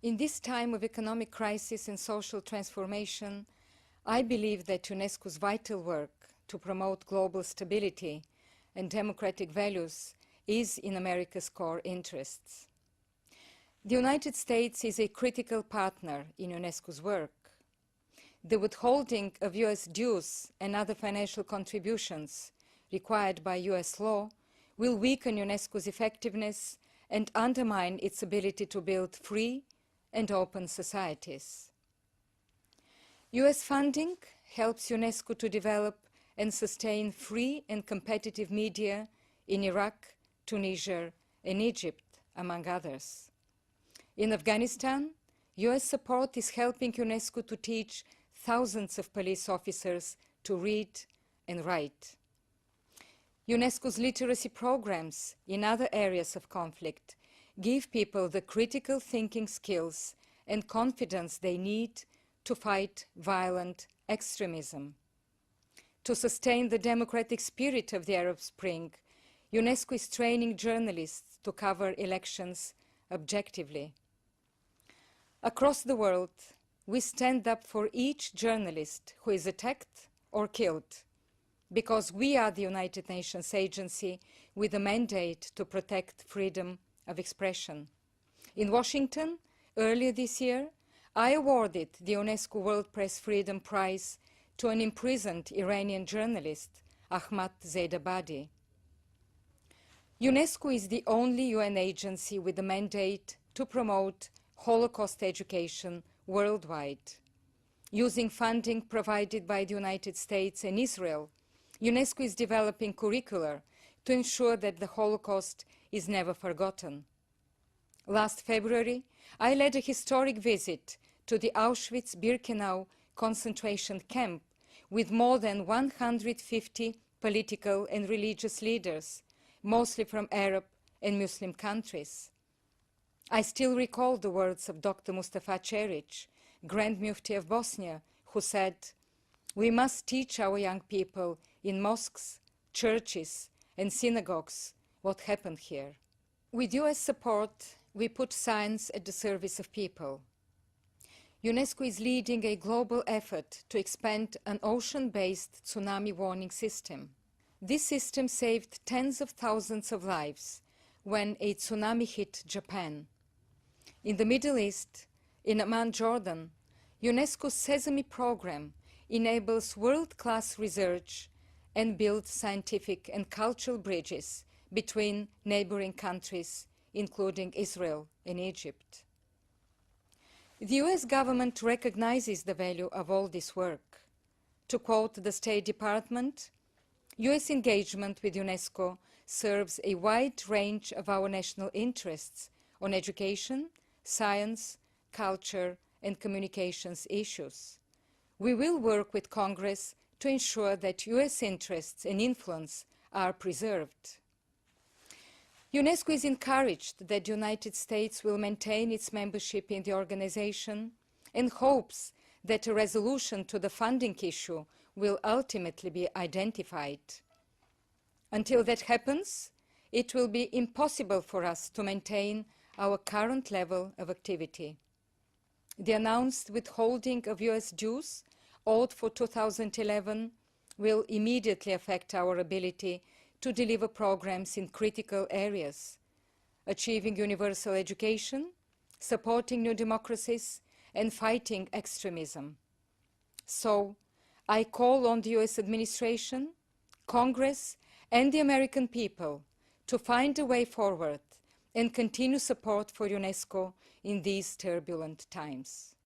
In this time of economic crisis and social transformation, I believe that UNESCO's vital work to promote global stability and democratic values is in America's core interests. The United States is a critical partner in UNESCO's work. The withholding of US dues and other financial contributions required by US law will weaken UNESCO's effectiveness and undermine its ability to build free and open societies. US funding helps UNESCO to develop and sustain free and competitive media in Iraq, Tunisia, and Egypt, among others. In Afghanistan, US support is helping UNESCO to teach thousands of police officers to read and write. UNESCO's literacy programs in other areas of conflict give people the critical thinking skills and confidence they need to fight violent extremism. To sustain the democratic spirit of the Arab Spring, UNESCO is training journalists to cover elections objectively. Across the world, we stand up for each journalist who is attacked or killed, because we are the United Nations agency with a mandate to protect freedom of expression. In Washington, earlier this year, I awarded the UNESCO World Press Freedom Prize to an imprisoned Iranian journalist, Ahmad Zaidabadi. UNESCO is the only UN agency with a mandate to promote Holocaust education worldwide. Using funding provided by the United States and Israel, UNESCO is developing curricula to ensure that the Holocaust is never forgotten. Last February, I led a historic visit to the Auschwitz-Birkenau concentration camp with more than 150 political and religious leaders, mostly from Arab and Muslim countries. I still recall the words of Dr. Mustafa Ceric, Grand Mufti of Bosnia, who said, "We must teach our young people in mosques, churches, and synagogues what happened here." With US support, we put science at the service of people. UNESCO is leading a global effort to expand an ocean-based tsunami warning system. This system saved tens of thousands of lives when a tsunami hit Japan. In the Middle East, in Amman, Jordan, UNESCO's Sesame program enables world-class research and builds scientific and cultural bridges between neighboring countries, including Israel and Egypt. The US government recognizes the value of all this work. To quote the State Department, US engagement with UNESCO serves a wide range of our national interests on education, science, culture, and communications issues. We will work with Congress to ensure that US interests and influence are preserved. UNESCO is encouraged that the United States will maintain its membership in the organization and hopes that a resolution to the funding issue will ultimately be identified. Until that happens, it will be impossible for us to maintain our current level of activity. The announced withholding of US dues owed for 2011 will immediately affect our ability to deliver programs in critical areas, achieving universal education, supporting new democracies, and fighting extremism. So, I call on the US administration, Congress, and the American people to find a way forward and continue support for UNESCO in these turbulent times.